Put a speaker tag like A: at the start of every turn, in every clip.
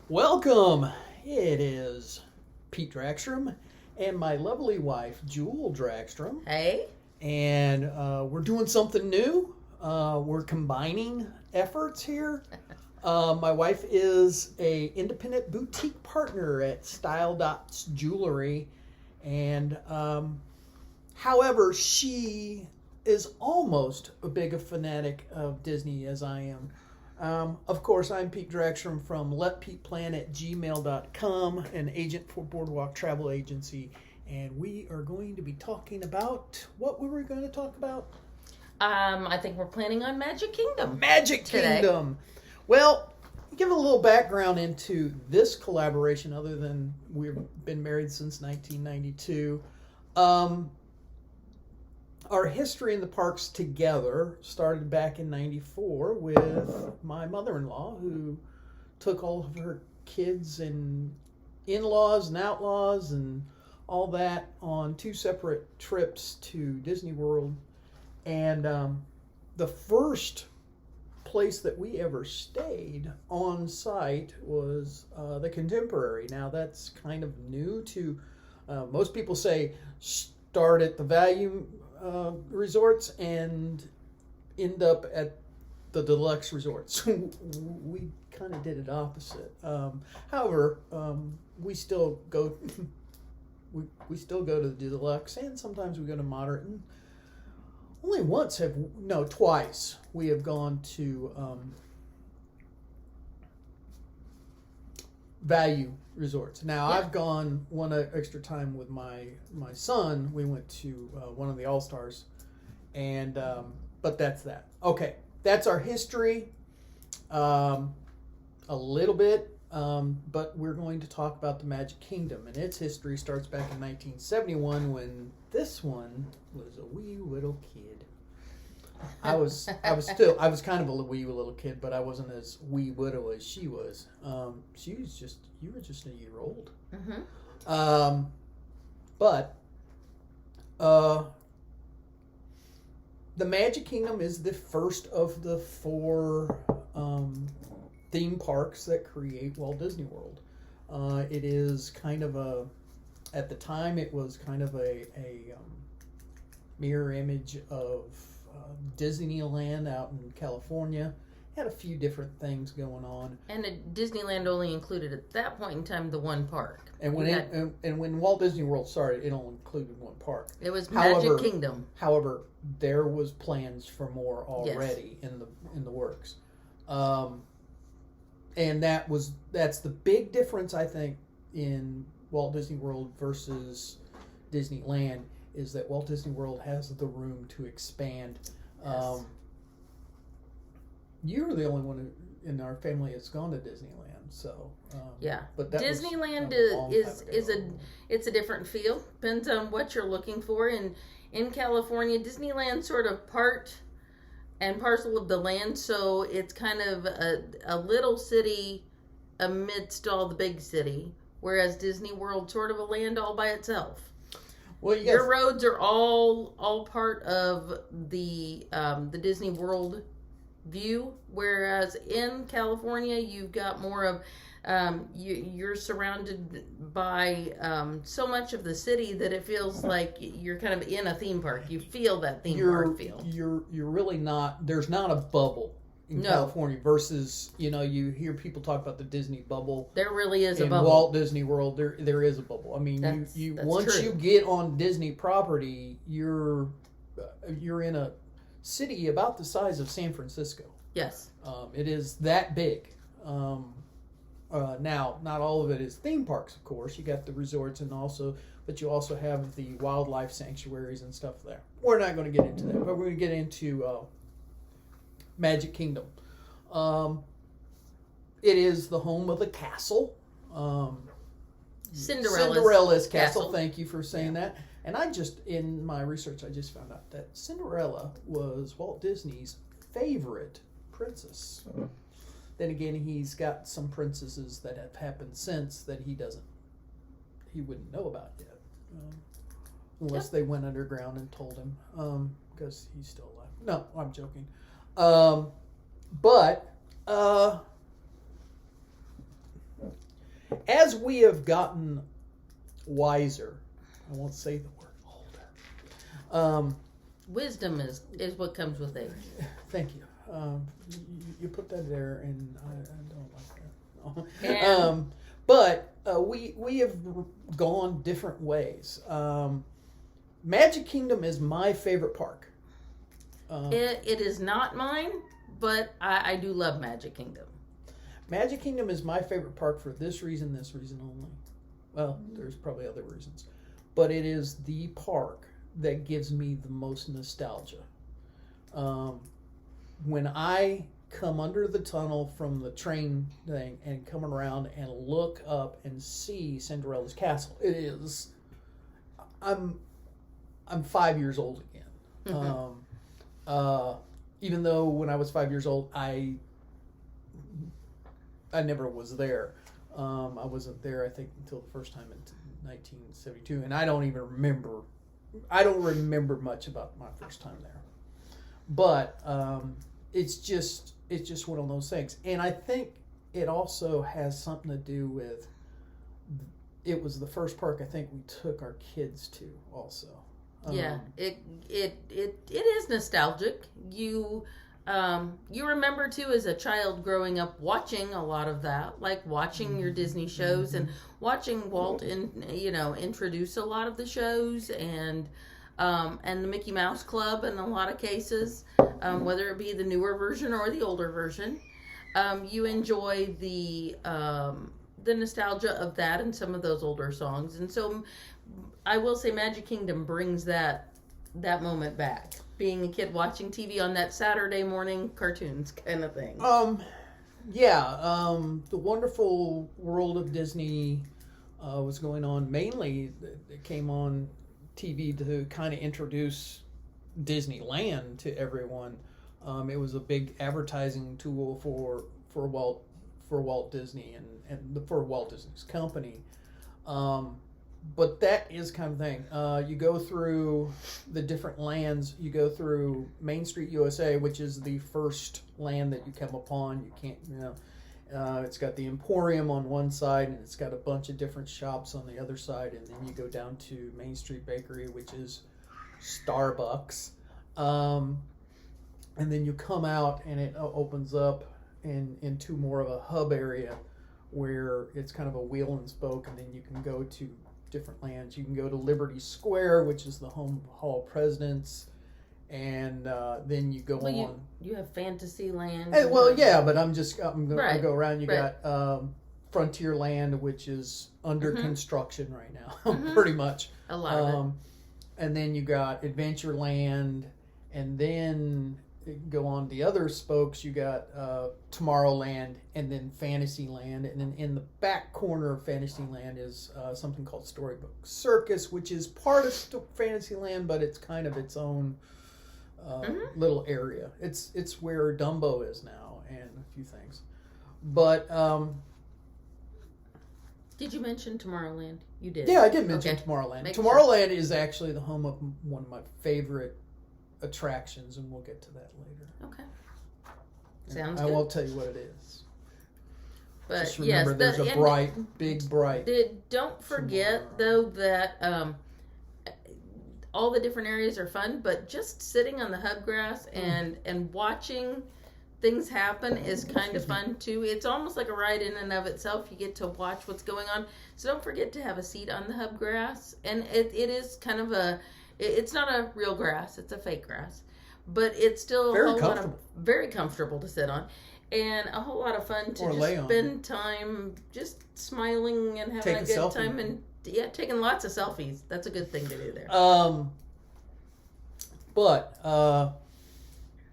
A: Welcome. It is Pete Draxstrom and my lovely wife, Jule Draxstrom.
B: Hey.
A: And we're doing something new. We're combining efforts here. My wife is a independent boutique partner at Style Dots Jewelry. And however, she is almost as big a fanatic of Disney as I am. Of course, I'm Pete Draxstrom from letpeteplan@gmail.com, an agent for Boardwalk Travel Agency. And we are going to be talking about, what were we going to talk about?
B: I think we're planning on Magic Kingdom.
A: Magic
B: today.
A: Kingdom. Well, give a little background into this collaboration, other than we've been married since 1992. Our history in the parks together started back in 94 with my mother-in-law, who took all of her kids and in-laws and outlaws and all that on two separate trips to Disney World. And the first place that we ever stayed on site was the Contemporary. Now, that's kind of new to most people. Say start at the value resorts and end up at the deluxe resorts. We kind of did it opposite. However, we still go we still go to the deluxe, and sometimes we go to moderate. And twice we have gone to value resorts. Now,
B: Yeah.
A: I've gone one extra time with my son. We went to one of the All-Stars, and but that's that. Okay, that's our history, a little bit, but we're going to talk about the Magic Kingdom, and its history starts back in 1971 when this one was a wee little kid. I was kind of a wee little kid, but I wasn't as wee little as she was. You were just a year old.
B: Mm-hmm.
A: But the Magic Kingdom is the first of the four theme parks that create Walt Disney World. It is kind of at the time, it was kind of a mirror image of Disneyland out in California. Had a few different things going on.
B: And Disneyland only included at that point in time the one park.
A: And when Walt Disney World started, it only included one park.
B: It was Magic Kingdom.
A: However, there was plans for more already in the works. And that's the big difference, I think, in Walt Disney World versus Disneyland, is that Walt Disney World has the room to expand.
B: Yes.
A: You're the only one in our family that's gone to Disneyland, so
B: yeah.
A: But that
B: Disneyland
A: is
B: a different feel. Depends on what you're looking for. In California, Disneyland sort of part and parcel of the land, so it's kind of a little city amidst all the big city, whereas Disney World sort of a land all by itself.
A: Well,
B: your roads are all part of the Disney World view, whereas in California you've got more of you're surrounded by so much of the city that it feels like you're kind of in a theme park. You feel that theme park feel.
A: You're really not. There's not a bubble in California versus, you hear people talk about the Disney bubble.
B: There really is a bubble.
A: In Walt Disney World, there is a bubble. I mean, that's once
B: true.
A: You get on Disney property, you're in a city about the size of San Francisco.
B: Yes.
A: It is that big. Now, not all of it is theme parks, of course. You got the resorts but you also have the wildlife sanctuaries and stuff there. We're not going to get into that, but we're going to get into Magic Kingdom. It is the home of the castle. Cinderella's castle. Thank you for saying that. And in my research, I just found out that Cinderella was Walt Disney's favorite princess. Then again, he's got some princesses that have happened since that he wouldn't know about yet. Unless they went underground and told him, because he's still alive. No, I'm joking. But as we have gotten wiser, I won't say the word older.
B: Wisdom is what comes with age.
A: Thank you. You put that there, and I don't like that.
B: And-
A: But we have gone different ways. Magic Kingdom is my favorite park.
B: It is not mine, but I do love Magic Kingdom.
A: Magic Kingdom is my favorite park for this reason only. Well, there's probably other reasons. But it is the park that gives me the most nostalgia. When I come under the tunnel from the train thing and come around and look up and see Cinderella's castle, it is... I'm 5 years old again.
B: Mm-hmm.
A: Even though when I was 5 years old, I never was there. I wasn't there, I think, until the first time in 1972, and I don't even remember. I don't remember much about my first time there. But it's just one of those things, and I think it also has something to do with. It was the first park I think we took our kids to, also.
B: Yeah, it is nostalgic. You remember too as a child growing up watching a lot of that, like watching your Disney shows and watching Walt introduce a lot of the shows and the Mickey Mouse Club in a lot of cases, whether it be the newer version or the older version. You enjoy the nostalgia of that and some of those older songs, and so I will say Magic Kingdom brings that moment back. Being a kid watching TV on that Saturday morning cartoons kind of thing.
A: The Wonderful World of Disney was going on. Mainly, it came on TV to kind of introduce Disneyland to everyone. It was a big advertising tool for Walt Disney and for Walt Disney's company. But that is kind of thing. You go through the different lands. You go through Main Street USA, which is the first land that you come upon. You can't, it's got the Emporium on one side, and it's got a bunch of different shops on the other side. And then you go down to Main Street Bakery, which is Starbucks. And then you come out, and it opens up into more of a hub area where it's kind of a wheel and spoke, and then you can go to different lands. You can go to Liberty Square, which is the home of Hall of Presidents, and then you go on.
B: You have Fantasyland.
A: But I'm going to go around. You
B: right.
A: got Frontierland, which is under construction right now, pretty much.
B: A lot of it.
A: And then you got Adventureland, and then go on the other spokes. You got Tomorrowland, and then Fantasyland, and then in the back corner of Fantasyland is something called Storybook Circus, which is part of Fantasyland, but it's kind of its own little area. It's where Dumbo is now, and a few things. But
B: did you mention Tomorrowland? You did.
A: Yeah, I did mention Tomorrowland. Tomorrowland is actually the home of one of my favorite attractions, and we'll get to that later.
B: Okay. Sounds good.
A: I won't tell you what it is.
B: But
A: just remember, there's a big bright.
B: Don't forget though that all the different areas are fun, but just sitting on the hub grass and watching things happen is kind of fun too. It's almost like a ride in and of itself. You get to watch what's going on. So don't forget to have a seat on the hub grass, and it is kind of it's not a real grass, it's a fake grass, but it's still very comfortable to sit on, and a whole lot of fun to just spend time just smiling and having a good time, and taking lots of selfies. That's a good thing to do there.
A: But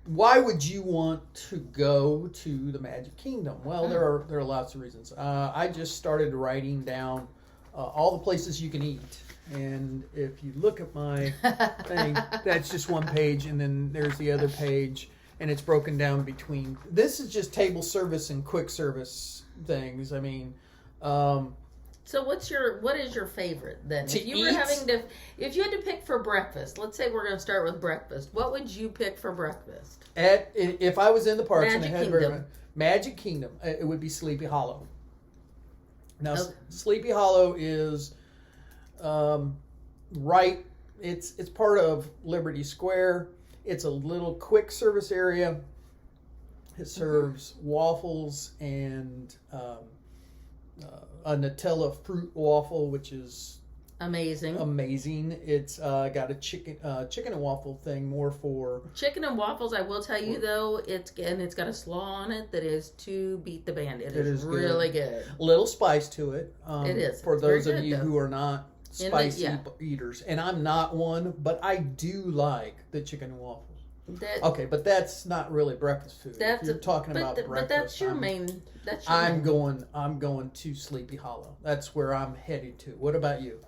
A: why would you want to go to the Magic Kingdom? Well, there are lots of reasons. I just started writing down all the places you can eat. And if you look at my thing, that's just one page, and then there's the other page, and it's broken down between. This is just table service and quick service things. I mean,
B: so what is your favorite then? If you had to pick for breakfast, let's say we're going to start with breakfast. What would you pick for breakfast?
A: If I was in the parks
B: Magic Kingdom,
A: Magic Kingdom, it would be Sleepy Hollow. Now,
B: Oh.
A: Sleepy Hollow is right. It's part of Liberty Square. It's a little quick service area. It serves waffles and a Nutella fruit waffle, which is
B: amazing.
A: It's got a chicken and waffle thing more for
B: Chicken and waffles. I will tell you though, it's got a slaw on it that is to beat the band. It is really good.
A: A little spice to it.
B: It is
A: for
B: it's
A: those
B: very
A: of
B: good,
A: you
B: though.
A: who are not spicy eaters, and I'm not one, but I do like the chicken and waffles. Okay, but that's not really breakfast food. If you're talking about breakfast.
B: But that's your main.
A: I'm going to Sleepy Hollow. That's where I'm headed to. What about you?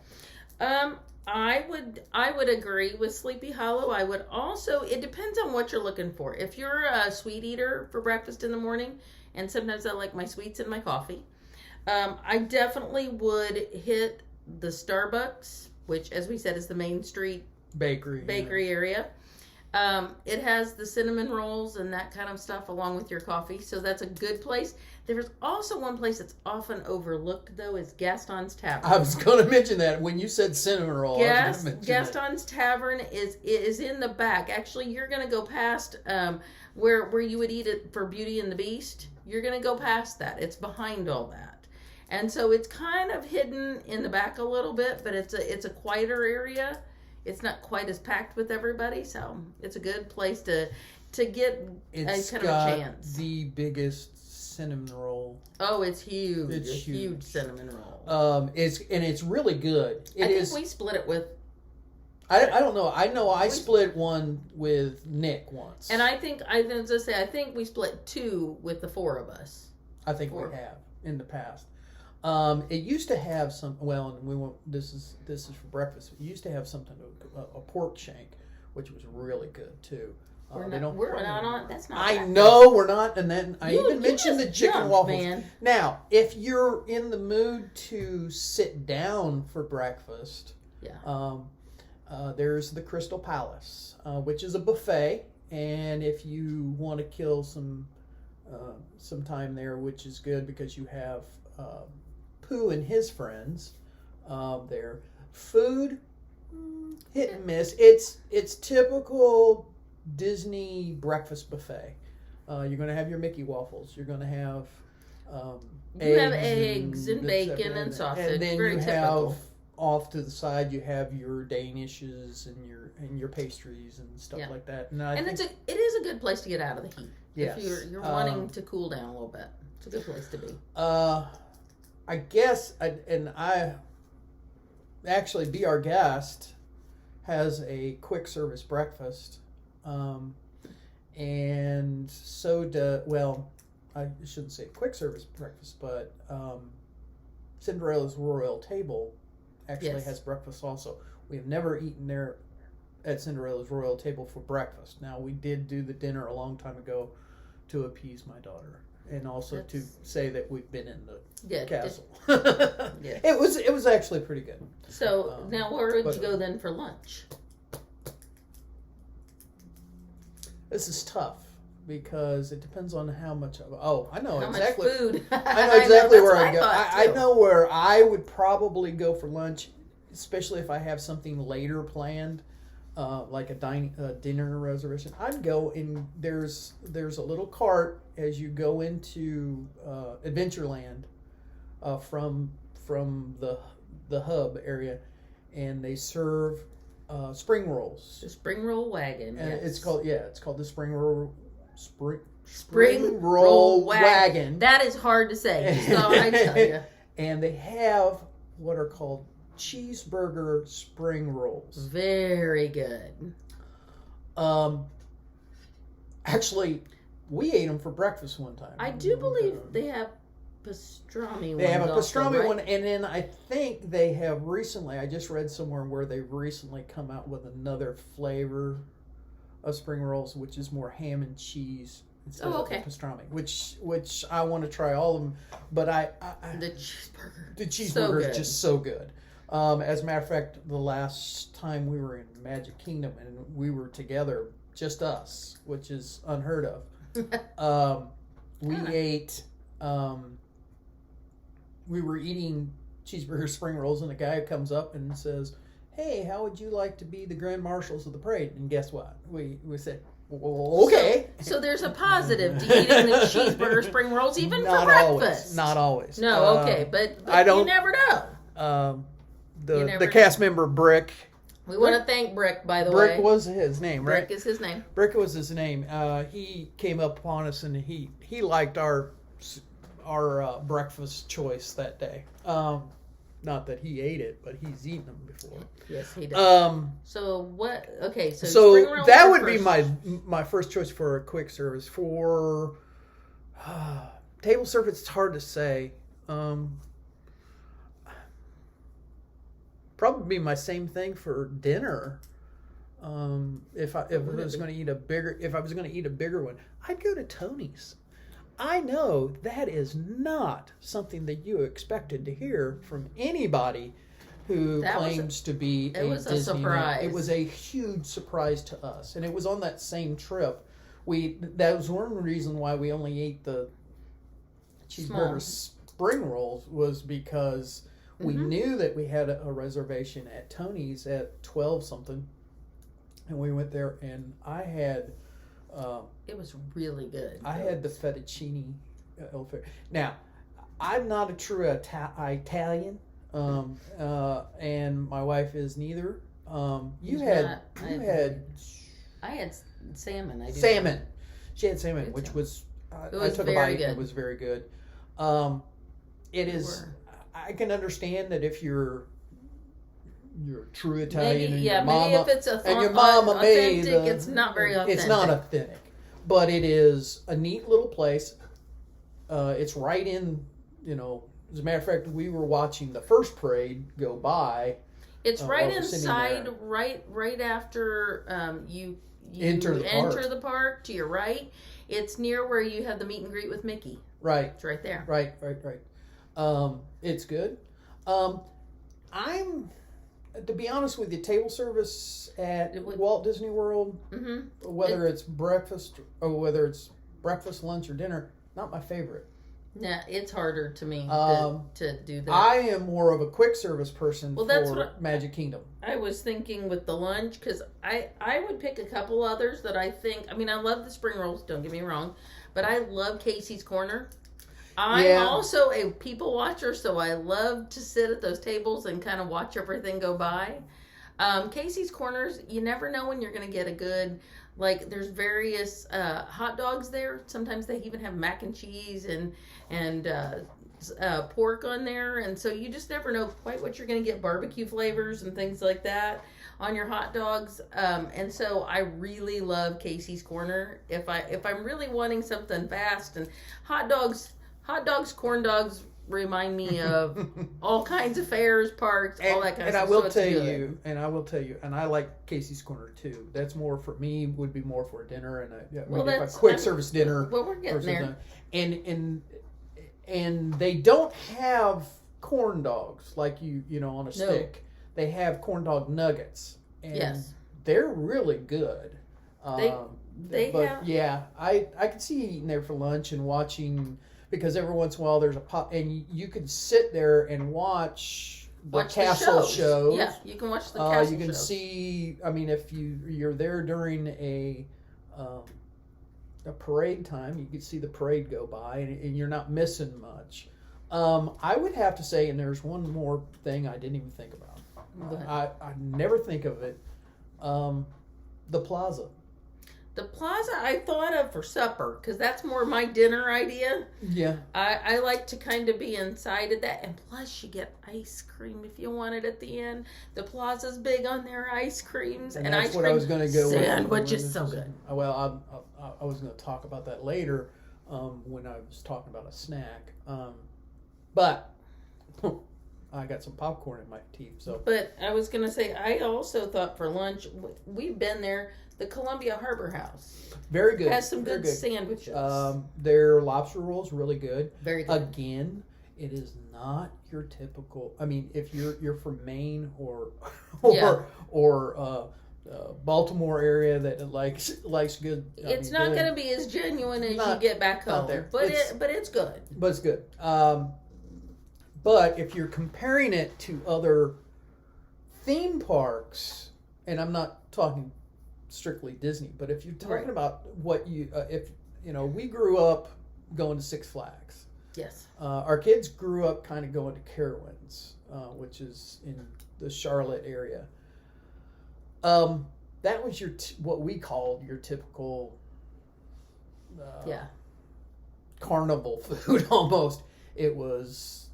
B: I would agree with Sleepy Hollow. I would also. It depends on what you're looking for. If you're a sweet eater for breakfast in the morning, and sometimes I like my sweets in my coffee, I definitely would hit the Starbucks, which, as we said, is the Main Street bakery area. It has the cinnamon rolls and that kind of stuff along with your coffee, so that's a good place. There's also one place that's often overlooked, though, is Gaston's Tavern.
A: I was going to mention that when you said cinnamon roll.
B: Gaston's Tavern is in the back. Actually, you're going to go past where you would eat it for Beauty and the Beast. You're going to go past that. It's behind all that. And so it's kind of hidden in the back a little bit, but it's a quieter area. It's not quite as packed with everybody, so it's a good place to get a kind of chance.
A: The biggest cinnamon roll.
B: Oh, it's huge. It's a huge cinnamon roll.
A: It's really good.
B: I think we split it with.
A: I don't know. I know I split one with Nick once.
B: And I think we split two with the four of us.
A: I think we have in the past. It used to have some. Well, and we won't. This is for breakfast. It used to have something, a pork shank, which was really good too.
B: We're not on. That's not.
A: I know we're not. And then I even mentioned the chicken waffles.
B: Man.
A: Now, if you're in the mood to sit down for breakfast, there's the Crystal Palace, which is a buffet, and if you want to kill some time there, which is good because you have Pooh and his friends there. Food, hit and miss. It's typical Disney breakfast buffet. You're going to have your Mickey waffles. You're going to have
B: eggs and bacon and sausage.
A: And then
B: very typical.
A: Have off to the side you have your Danishes and your pastries and stuff like that. And
B: it is a good place to get out of the heat.
A: Yes.
B: If you're wanting to cool down a little bit. It's a good place to be.
A: I guess actually Be Our Guest has a quick service breakfast. And so I shouldn't say quick service breakfast, but Cinderella's Royal Table actually has breakfast also. We have never eaten there at Cinderella's Royal Table for breakfast. Now, we did do the dinner a long time ago to appease my daughter, and also to say that we've been in the castle. It was actually pretty good.
B: So now where would you go then for lunch?
A: This is tough because it depends on how much of. Oh, I know
B: how
A: exactly.
B: Much food.
A: I know exactly where I go.
B: I
A: know where I would probably go for lunch, especially if I have something later planned, like a dinner reservation. I'd go and there's a little cart as you go into Adventureland from the hub area, and they serve spring rolls.
B: The spring roll wagon.
A: And
B: yes.
A: it's called the spring roll wagon.
B: That is hard to say. So I tell you.
A: And they have what are called cheeseburger spring rolls.
B: Very good.
A: Actually, we ate them for breakfast one time.
B: I do believe they have pastrami.
A: They have a pastrami
B: also,
A: one, and then I think they have recently. I just read somewhere where they've recently come out with another flavor of spring rolls, which is more ham and cheese instead of the pastrami. Which I want to try all of them, but
B: the cheeseburger
A: is just so good. As a matter of fact, the last time we were in Magic Kingdom and we were together, just us, which is unheard of. We ate we were eating cheeseburger spring rolls, and a guy comes up and says, "Hey, how would you like to be the grand marshals of the parade?" And guess what? We said, well, okay.
B: So there's a positive to eating the cheeseburger spring rolls, even
A: Not
B: for breakfast.
A: Always. Not always.
B: No, okay, but
A: I don't,
B: you never know.
A: The cast member Brick.
B: We want to thank Brick, by the way.
A: Brick was his name, right?
B: Brick is his name.
A: Brick was his name. He came up upon us, and he liked our breakfast choice that day. Not that he ate it, but he's eaten them before.
B: Yes, he does. So what? Okay, so spring rolls
A: that
B: are
A: would
B: first.
A: be my first choice for a quick service. For table service, it's hard to say. Probably be my same thing for dinner. If I was going to eat a bigger one, I'd go to Tony's. I know that is not something that you expected to hear from anybody who claims to be a Disney.
B: Surprise.
A: It was a huge surprise to us, and it was on that same trip. That was one reason why we only ate the cheeseburger spring rolls, was because we knew that we had a reservation at Tony's at 12 something, and we went there, and I had.
B: It was really good.
A: I had the fettuccine Alfredo. Now, I'm not a true Italian, and my wife is neither. I had salmon. Salmon. She had salmon, which was I took a bite. It was very good. It is. I can understand that if you're a true Italian,
B: maybe if it's
A: and your mama
B: authentic,
A: made
B: it's not very authentic.
A: It's not authentic, but it is a neat little place. It's right in, as a matter of fact, we were watching the first parade go by.
B: It's right inside, right after you
A: enter
B: the park to your right. It's near where you have the meet and greet with Mickey.
A: Right.
B: It's right there.
A: Right. It's good. To be honest with you, table service at Walt Disney World, whether it's breakfast or whether it's breakfast, lunch, or dinner, not my favorite.
B: Nah, it's harder to me to do that.
A: I am more of a quick service person for Magic Kingdom.
B: I was thinking with the lunch, because I would pick a couple others that I think, I love the spring rolls, don't get me wrong, but I love Casey's Corner. I'm also a people watcher, so I love to sit at those tables and kind of watch everything go by. Casey's Corners, you never know when you're going to get a good, there's various hot dogs there. Sometimes they even have mac and cheese and pork on there, and so you just never know quite what you're going to get, barbecue flavors and things like that on your hot dogs. And so I really love Casey's Corner. If I'm really wanting something fast, and hot dogs, corn dogs remind me of all kinds of fairs, parks, all that kind of stuff.
A: And I will tell you, and I like Casey's Corner too. That's more for me, would be more for dinner and a quick service dinner.
B: Well, we're getting there.
A: And they don't have corn dogs like on a stick. They have corn dog nuggets. And they're really good. I could see eating there for lunch and watching. Because every once in a while there's a pop, and you can sit there and watch the castle shows.
B: Yeah, you can watch the castle shows.
A: You can see. If you're there during a parade time, you can see the parade go by, and you're not missing much. I would have to say, and there's one more thing I didn't even think about. I never think of it. The plaza.
B: The plaza I thought of for supper, because that's more my dinner idea.
A: Yeah.
B: I like to kind of be inside of that. And plus, you get ice cream if you want it at the end. The plaza's big on their ice creams. And
A: that's
B: ice
A: what
B: cream
A: I was going to go with.
B: Sandwich is so good.
A: Well, I was going to talk about that later when I was talking about a snack. But I got some popcorn in my teeth.
B: But I was going to say, I also thought for lunch, we've been there. The Columbia Harbor House.
A: Very good.
B: Has some good sandwiches.
A: Their lobster rolls really good.
B: Very good.
A: Again, it is not your typical. If you're from Maine or Baltimore area that likes good.
B: It's not going to be as genuine as you get back home. But it's good.
A: But it's good. But if you're comparing it to other theme parks, and I'm not talking strictly Disney, but if you're talking
B: Right.
A: about what we grew up going to Six Flags.
B: Yes.
A: Our kids grew up kind of going to Carowinds, which is in the Charlotte area. That was what we called your typical carnival food almost. It was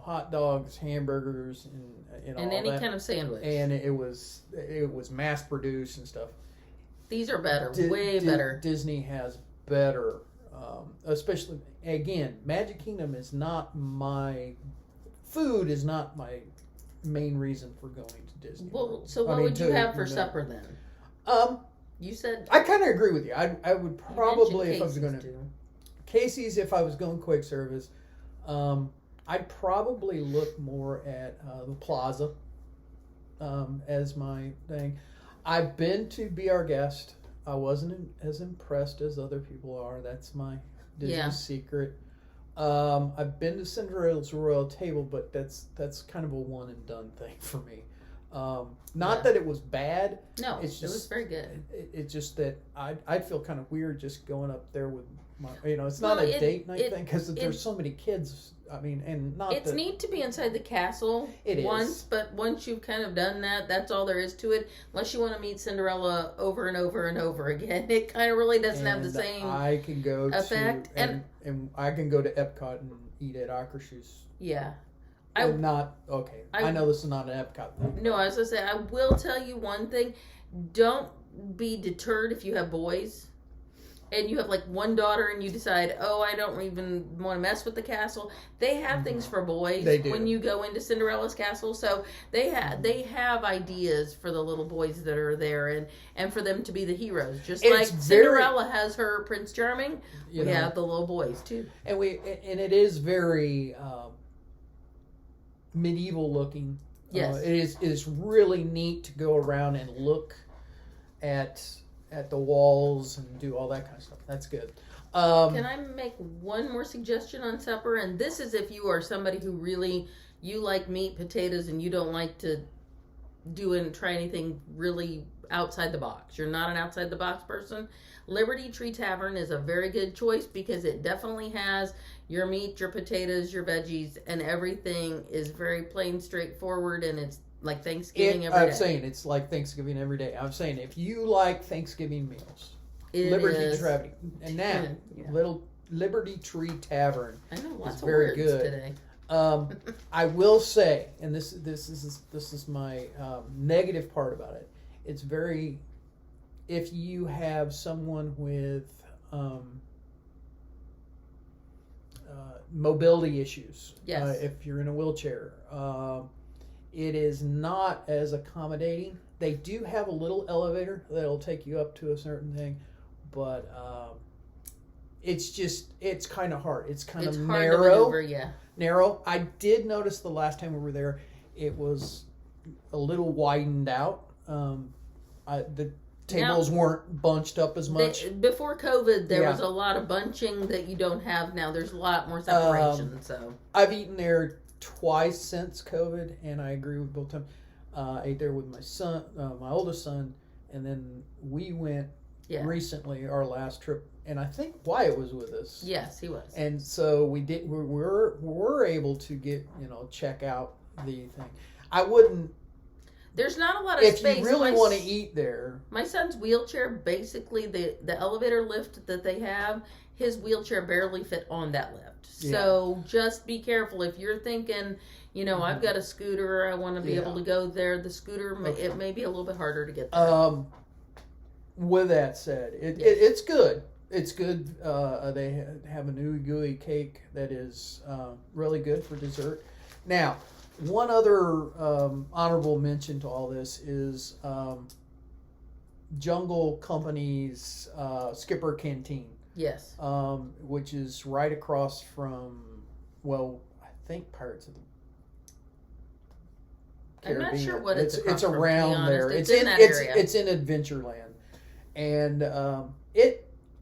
A: hot dogs, hamburgers, and
B: And
A: all
B: any
A: that.
B: kind of sandwich.
A: And it was mass produced and stuff.
B: These are better, way better.
A: Disney has better, especially again. Magic Kingdom is not my main reason for going to Disney.
B: Well, so what would you have for supper then? You said
A: I kind of agree with you. I would probably, if I was going to
B: too.
A: Casey's, if I was going quick service, I'd probably look more at the Plaza as my thing. I've been to Be Our Guest. I wasn't as impressed as other people are. That's my Disney secret. I've been to Cinderella's Royal Table, but that's kind of a one and done thing for me. Not that it was bad.
B: No,
A: it
B: was very good.
A: It's just that I'd feel kind of weird just going up there with my, it's not a date night thing because there's so many kids. I mean, and not.
B: It's neat to be inside the castle but once you've kind of done that, that's all there is to it. Unless you want to meet Cinderella over and over and over again, it kind of really doesn't have the same
A: I can go
B: effect.
A: And I can go to Epcot and eat at Akershus.
B: Yeah.
A: I know this is not an Epcot thing.
B: No, I was going to say, I will tell you one thing. Don't be deterred if you have boys and you have like one daughter and you decide, I don't even want to mess with the castle. They have things for boys when you go into Cinderella's castle. So they have ideas for the little boys that are there and for them to be the heroes. Just like Cinderella has her Prince Charming, we have the little boys too.
A: And it is very medieval looking.
B: Yes.
A: It is really neat to go around and look at the walls and do all that kind of stuff. That's good.
B: Can I make one more suggestion on supper? And this is if you are somebody who really, you like meat, potatoes, and you don't like to do and try anything really outside the box. You're not an outside the box person. Liberty Tree Tavern is a very good choice because it definitely has your meat, your potatoes, your veggies, and everything is very plain, straightforward, and it's like Thanksgiving every day.
A: I'm saying it's like Thanksgiving every day. I'm saying if you like Thanksgiving meals, Liberty Tree, and now little Liberty Tree Tavern is very good
B: today.
A: I will say, and this is my negative part about it. It's very, if you have someone with mobility issues, if you're in a wheelchair. It is not as accommodating. They do have a little elevator that'll take you up to a certain thing, but it's kind of hard. It's kind of narrow. Narrow. I did notice the last time we were there, it was a little widened out. The tables weren't bunched up as much.
B: Before COVID, there was a lot of bunching that you don't have now. There's a lot more separation. So
A: I've eaten there twice since COVID, and I agree with both times. I ate there with my son, my oldest son, and then we went recently, our last trip, and I think Wyatt was with us.
B: Yes, he was.
A: And so we were able to get, check out the thing. I wouldn't.
B: There's not a lot of space.
A: If you really want to eat there.
B: My son's wheelchair, basically the elevator lift that they have, his wheelchair barely fit on that lift. So just be careful if you're thinking, I've got a scooter, I want to be able to go there. The scooter, it may be a little bit harder to get there.
A: With that said, it's good. It's good. They have an ooey gooey cake that is really good for dessert. Now, one other honorable mention to all this is Jungle Company's Skipper Canteen.
B: Yes.
A: Which is right across from, I think Pirates of the Caribbean.
B: I'm not sure what it's
A: It's around there.
B: It's in that area.
A: It's in Adventureland, and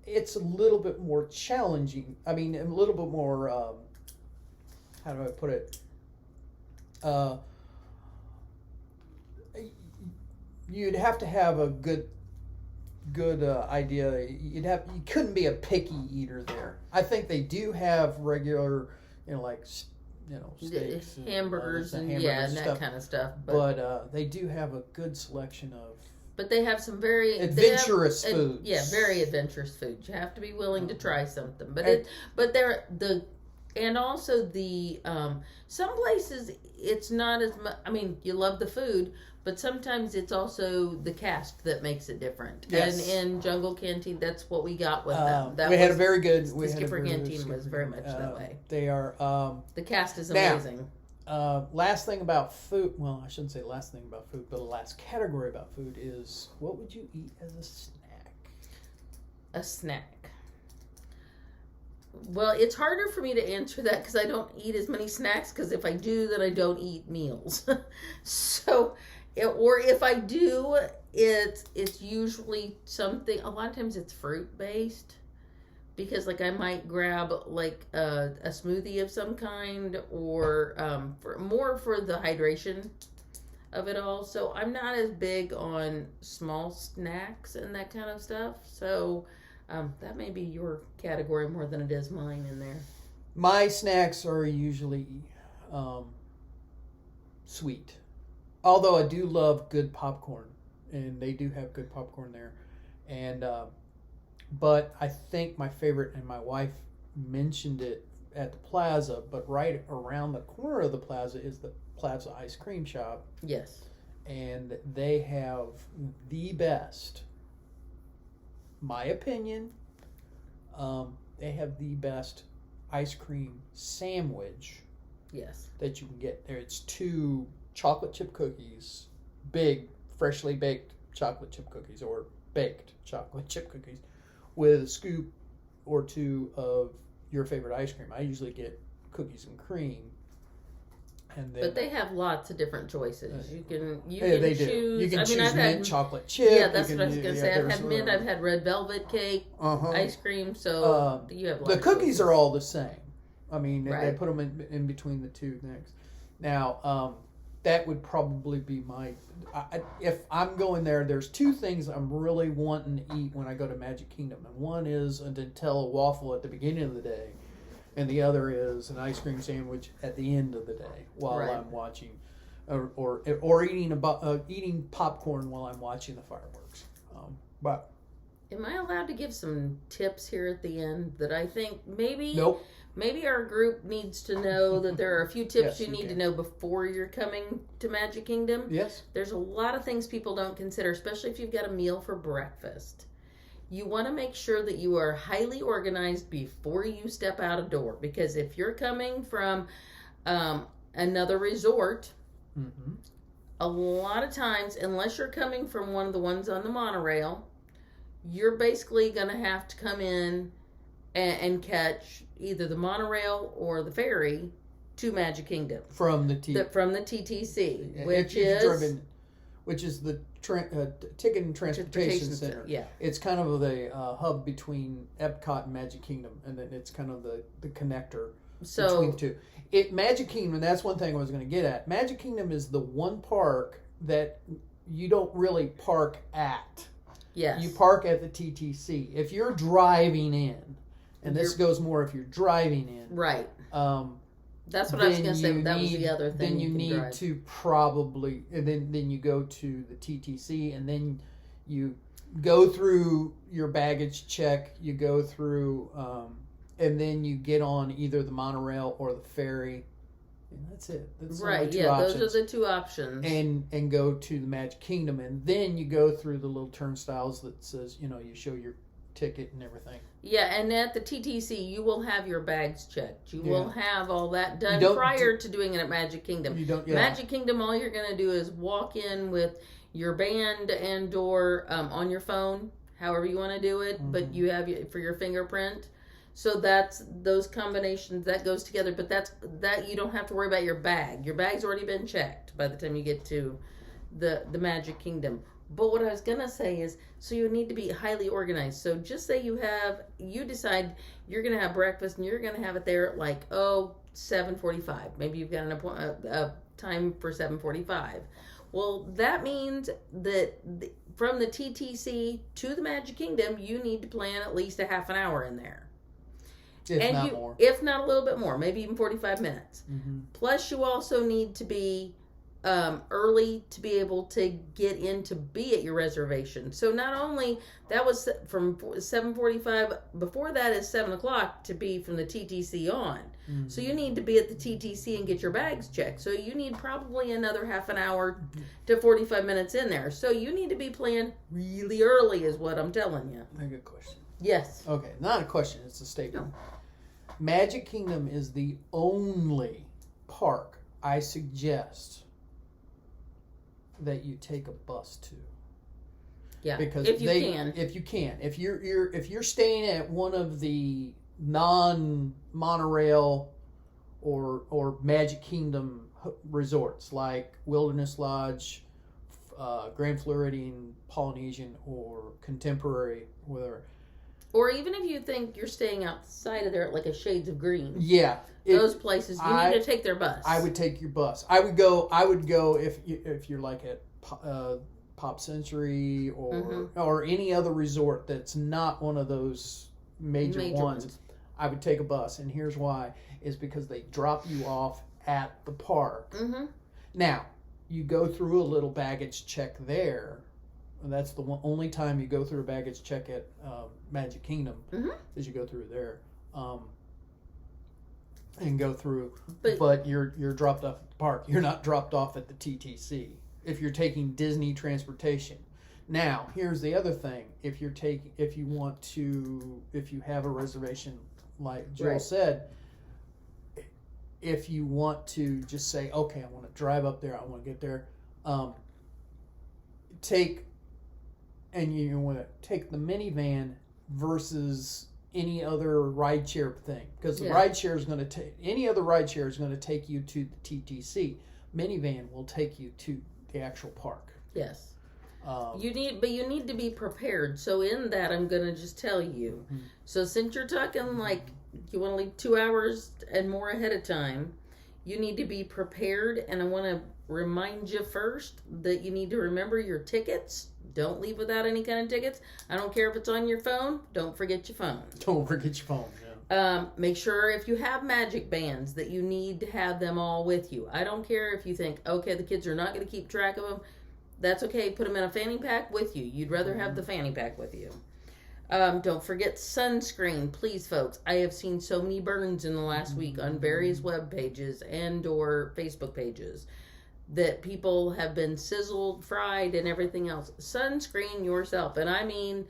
A: it's a little bit more challenging. I mean, a little bit more how do I put it? You'd have to have a good idea. You couldn't be a picky eater there. I think they do have regular, steaks,
B: hamburgers and that kind of stuff.
A: But they do have a good selection of.
B: But they have some very
A: adventurous foods.
B: Yeah, very adventurous foods. You have to be willing to try something. But and also the some places it's not as much. I mean, you love the food, but sometimes it's also the cast that makes it different.
A: Yes.
B: And in Jungle Canteen, that's what we got with them.
A: Had a very good.
B: The Skipper Canteen was very much that way.
A: They are.
B: The cast is amazing.
A: Now, last thing about food. Well, I shouldn't say last thing about food, but the last category about food is what would you eat as a snack?
B: A snack. Well, it's harder for me to answer that because I don't eat as many snacks. Because if I do, then I don't eat meals. So, or if I do, it's usually something. A lot of times it's fruit based. Because I might grab a smoothie of some kind, or for the hydration of it all. So I'm not as big on small snacks and that kind of stuff. So that may be your category more than it is mine in there.
A: My snacks are usually sweet, although I do love good popcorn, and they do have good popcorn there, and. But I think my favorite, and my wife mentioned it at the plaza, but right around the corner of the plaza is the Plaza Ice Cream Shop.
B: Yes.
A: And they have the best, my opinion, they have the best ice cream sandwich.
B: Yes.
A: That you can get there. It's 2 chocolate chip cookies, big, freshly baked chocolate chip cookies, or baked chocolate chip cookies, with a scoop or 2 of your favorite ice cream. I usually get cookies and cream. And then,
B: but they have lots of different choices. You can
A: they
B: choose.
A: Do. You can choose
B: I've
A: mint
B: had,
A: chocolate chip.
B: Yeah, that's what I was going to say. I've had mint.
A: I've
B: had red velvet cake, ice cream. So you have.
A: The cookies are all the same. I mean,
B: right.
A: They put them in between the 2 things. Now, that would probably be if I'm going there, there's 2 things I'm really wanting to eat when I go to Magic Kingdom. And one is a Nutella waffle at the beginning of the day. And the other is an ice cream sandwich at the end of the day while I'm watching. Or eating popcorn while I'm watching the fireworks. But
B: am I allowed to give some tips here at the end that I think maybe...
A: Nope.
B: Maybe our group needs to know that there are a few tips
A: Yes,
B: you need to know before you're coming to Magic Kingdom.
A: Yes.
B: There's a lot of things people don't consider, especially if you've got a meal for breakfast. You want to make sure that you are highly organized before you step out a door. Because if you're coming from another resort, a lot of times, unless you're coming from one of the ones on the monorail, you're basically going to have to come in and catch either the monorail or the ferry to Magic Kingdom
A: from the
B: TTC, which
A: is the Ticket and Transportation Center.
B: Yeah,
A: it's kind of the hub between Epcot and Magic Kingdom, and then it's kind of the connector between the 2. Magic Kingdom, that's one thing I was going to get at. Magic Kingdom is the one park that you don't really park at.
B: Yes,
A: you park at the TTC if you're driving in. And this goes more if you're driving in.
B: Right. That's what I was going to say. That was the other thing.
A: Then you need to probably, and then you go to the TTC, and then you go through your baggage check. You go through, and then you get on either the monorail or the ferry. And that's it. That's
B: right. Yeah, options. Those are the 2 options.
A: And go to the Magic Kingdom, and then you go through the little turnstiles that says, you show your ticket and everything.
B: Yeah, and at the TTC, you will have your bags checked. You will have all that done prior to doing it at Magic Kingdom. Magic Kingdom, all you're going to do is walk in with your band and or on your phone, however you want to do it, but you have for your fingerprint. So that's those combinations that goes together. But that you don't have to worry about your bag. Your bag's already been checked by the time you get to the Magic Kingdom. But what I was going to say is, so you need to be highly organized. So just say you decide you're going to have breakfast and you're going to have it there at 7:45. Maybe you've got an appointment, a time for 7:45. Well, that means that from the TTC to the Magic Kingdom, you need to plan at least a half an hour in there.
A: If not more.
B: If not a little bit more, maybe even 45 minutes.
A: Mm-hmm.
B: Plus, you also need to be early to be able to get in to be at your reservation. So not only that was from 7:45, before that is 7 o'clock to be from the TTC on. Mm-hmm. So you need to be at the TTC and get your bags checked. So you need probably another half an hour to 45 minutes in there. So you need to be planned really early is what I'm telling you.
A: A good question.
B: Yes.
A: Okay, not a question, it's a statement.
B: No.
A: Magic Kingdom is the only park I suggest that you take a bus to.
B: Yeah,
A: because
B: if you can.
A: If you're staying at one of the non-monorail or Magic Kingdom resorts like Wilderness Lodge, Grand Floridian, Polynesian, or Contemporary, whatever.
B: Or even if you think you're staying outside of there at like a Shades of Green.
A: Yeah.
B: Those places, you need to take their bus.
A: I would take your bus. I would go if you're like at Pop Century or any other resort that's not one of those major ones. I would take a bus, and here's why: is because they drop you off at the park. Mm-hmm. Now you go through a little baggage check there. And that's the only time you go through a baggage check at Magic Kingdom is you go through there. And go through, but you're dropped off at the park. You're not dropped off at the TTC if you're taking Disney transportation. Now, here's the other thing: if you have a reservation, like Jill said, if you want to just say, okay, I want to drive up there, I want to get there, you want to take the minivan versus any other rideshare thing, because the rideshare is going to take any other rideshare is going to take you to the TTC. Minivan will take you to the actual park.
B: Yes. You need to be prepared. So in that, I'm going to just tell you. Mm-hmm. So since you're talking like you want to leave 2 hours and more ahead of time, you need to be prepared. And I want to remind you first that you need to remember your tickets. Don't leave without any kind of tickets. I don't care if it's on your phone. Don't forget your phone.
A: Don't forget your phone. Yeah.
B: Make sure if you have magic bands that you need to have them all with you. I don't care if you think, okay, the kids are not going to keep track of them. That's okay. Put them in a fanny pack with you. You'd rather have the fanny pack with you. Don't forget sunscreen, please, folks. I have seen so many burns in the last week on various web pages and or Facebook pages that people have been sizzled, fried, and everything else. Sunscreen yourself. And I mean,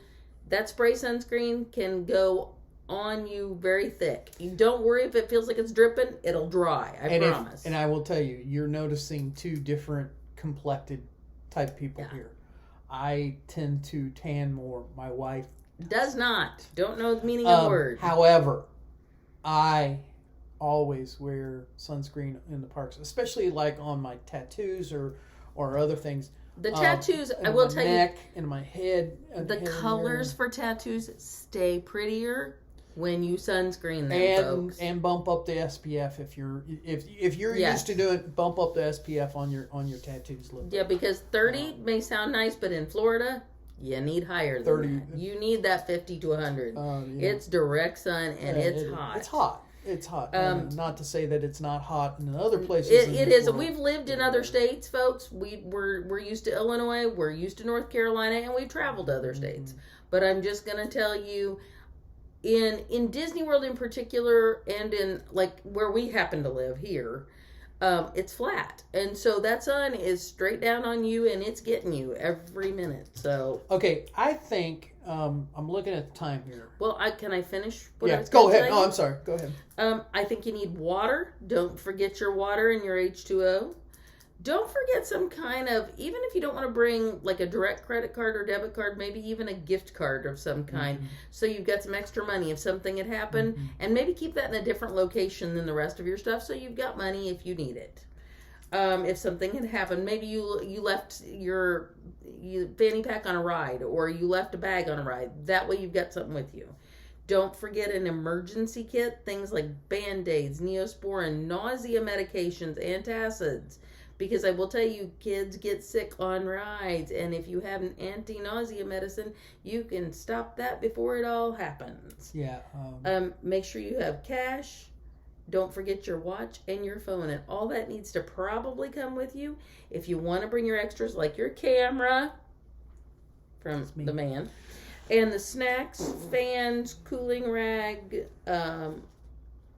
B: that spray sunscreen can go on you very thick. You don't worry if it feels like it's dripping. It'll dry. I promise.
A: And I will tell you, you're noticing two different complected type people here. I tend to tan more. My wife
B: does not. Don't know the meaning of the word.
A: However, I always wear sunscreen in the parks, especially like on my tattoos or other things.
B: The tattoos, I will tell you,
A: neck and my head.
B: The colors for tattoos stay prettier when you sunscreen them, folks.
A: And bump up the SPF if you're used to doing, bump up the SPF on your tattoos.
B: Yeah, because 30 may sound nice, but in Florida, you need higher than 30. That. You need that 50 to 100. It's direct sun and it's hot.
A: It's hot. It's hot. Not to say that it's not hot in other places.
B: It is. We've lived in other states, folks. We're used to Illinois. We're used to North Carolina, and we've traveled to other states. But I'm just going to tell you, in Disney World in particular, and in like where we happen to live here, it's flat, and so that sun is straight down on you, and it's getting you every minute. So
A: okay, I think I'm looking at the time here.
B: Well, can I finish?
A: Go ahead. No, I'm sorry. Go ahead.
B: I think you need water. Don't forget your water and your H2O. Don't forget some kind of, even if you don't want to bring like a direct credit card or debit card, maybe even a gift card of some kind. So you've got some extra money if something had happened, and maybe keep that in a different location than the rest of your stuff, so you've got money if you need it. If something had happened, maybe you left your fanny pack on a ride, or you left a bag on a ride. That way you've got something with you. Don't forget an emergency kit, things like Band-Aids, Neosporin, nausea medications, antacids. Because I will tell you, kids get sick on rides, and if you have an anti-nausea medicine, you can stop that before it all happens.
A: Yeah.
B: Make sure you have cash. Don't forget your watch and your phone, and all that needs to probably come with you. If you want to bring your extras, like your camera from the man, and the snacks, fans, cooling rag,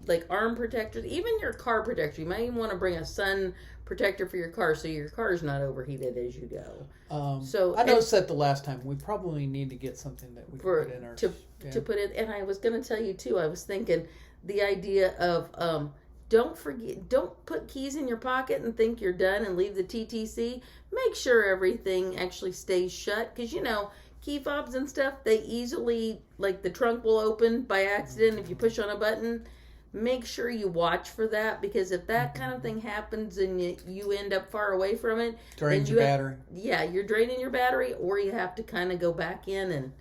B: like arm protectors, even your car protector. You might even want to bring a sun protector for your car so your car's not overheated as you go.
A: So I noticed that the last time. We probably need to get something that we can put in our...
B: To put it, and I was going to tell you too, I was thinking the idea of don't put keys in your pocket and think you're done and leave the TTC. Make sure everything actually stays shut, because key fobs and stuff, they easily, like the trunk will open by accident if you push on a button. Make sure you watch for that, because if that kind of thing happens and you end up far away from it,
A: drains your battery.
B: Yeah, you're draining your battery, or you have to kind of go back in and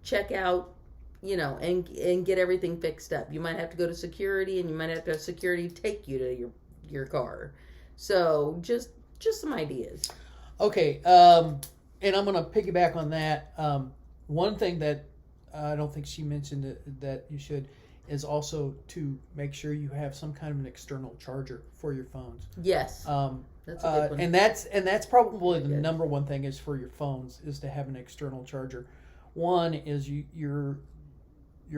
B: check out, and get everything fixed up. You might have to go to security, and you might have to have security take you to your car. So just some ideas.
A: Okay, and I'm going to piggyback on that. One thing that I don't think she mentioned that you should is also to make sure you have some kind of an external charger for your phones.
B: Yes, that's a good one.
A: And that's probably the number one thing is for your phones is to have an external charger. One is your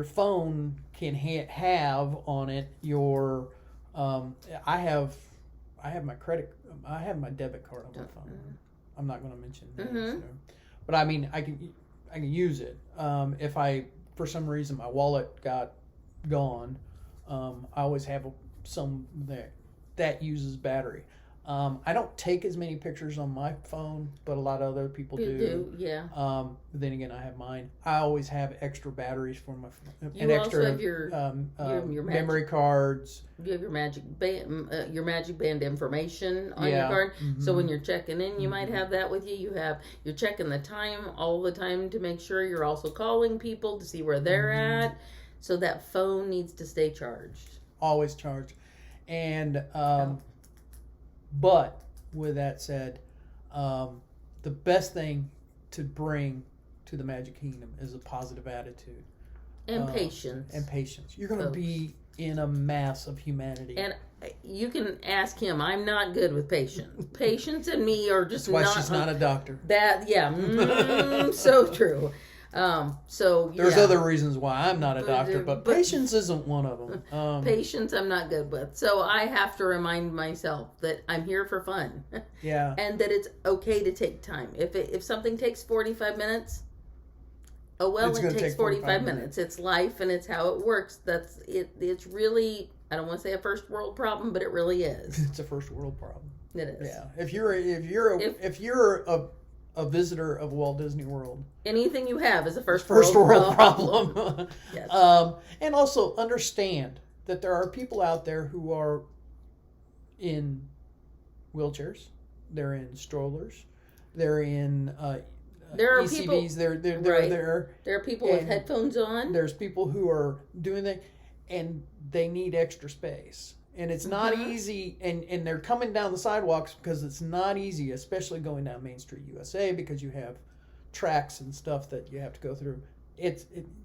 A: phone can have on it your I have my debit card on my phone. I'm not going to mention names, but I mean I can use it. If I for some reason my wallet got gone, I always have some that uses battery. I don't take as many pictures on my phone, but a lot of other people do.
B: Yeah.
A: But then again, I have mine. I always have extra batteries for my phone.
B: You also have your
A: memory cards.
B: You have your Magic Band information on your card. Mm-hmm. So when you're checking in, you might have that with you. You're checking the time all the time to make sure you're also calling people to see where they're at. So that phone needs to stay charged. Always charged.
A: And but with that said, the best thing to bring to the Magic Kingdom is a positive attitude.
B: And patience.
A: You're going to be in a mass of humanity.
B: And you can ask him. I'm not good with patience. Patience and me are just
A: That's why she's not a doctor.
B: So true. There's
A: other reasons why I'm not a doctor, but patience isn't one of them.
B: Patience I'm not good with. So I have to remind myself that I'm here for fun.
A: Yeah.
B: And that it's okay to take time. If something takes 45 minutes, it takes 45 minutes. It's life and it's how it works. That's it. It's really, I don't want to say a first world problem, but it really is.
A: It's a first world problem.
B: It is.
A: Yeah. If you're a visitor of Walt Disney World,
B: anything you have is a first
A: world problem.
B: Yes.
A: And also understand that there are people out there who are in wheelchairs, they're in strollers, they're in
B: there are
A: ECVs.
B: people. There are people with headphones on.
A: There's people who are doing that, and they need extra space. And it's not easy, and they're coming down the sidewalks because it's not easy, especially going down Main Street USA, because you have tracks and stuff that you have to go through.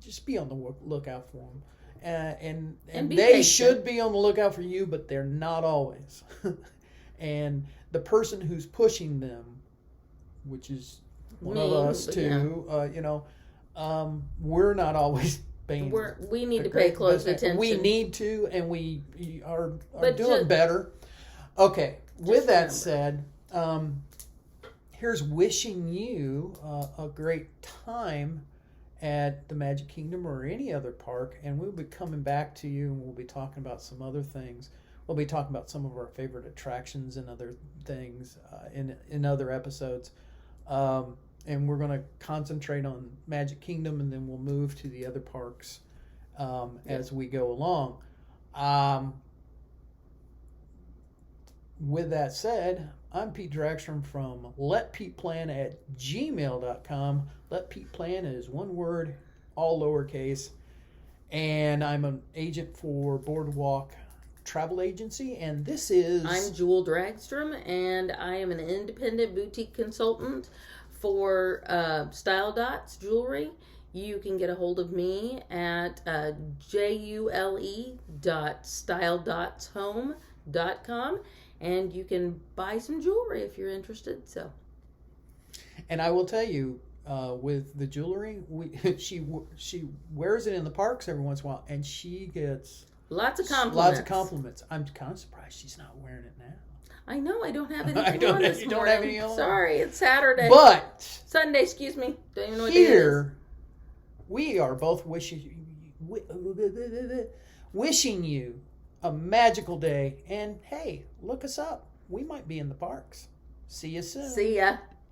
A: Just be on the lookout for them, and they patient. Should be on the lookout for you, but they're not always. And the person who's pushing them, which is one of us too, we're not always.
B: We need to pay close attention.
A: We need to, and we are doing better. Okay, with that said, here's wishing you a great time at the Magic Kingdom or any other park, and we'll be coming back to you, and we'll be talking about some other things. We'll be talking about some of our favorite attractions and other things in other episodes. And we're going to concentrate on Magic Kingdom, and then we'll move to the other parks as we go along. With that said, I'm Pete Dragstrom from letpeteplan@gmail.com. Let Pete Plan is one word, all lowercase. And I'm an agent for Boardwalk Travel Agency, and this is...
B: I'm Jule Dragstrom, and I am an independent boutique consultant for Style Dots Jewelry. You can get a hold of me at jule.styledotshome.com, and you can buy some jewelry if you're interested. So,
A: and I will tell you, with the jewelry, she wears it in the parks every once in a while, and she gets
B: lots of compliments.
A: Lots of compliments. I'm kind of surprised she's not wearing it now.
B: I know, I don't have any
A: I don't,
B: on this
A: you
B: morning.
A: don't have any on.
B: Sorry, it's Saturday.
A: But
B: Sunday, excuse me. Don't even know what
A: here,
B: day it is.
A: We are both wishing you a magical day. And hey, look us up. We might be in the parks. See you soon.
B: See ya.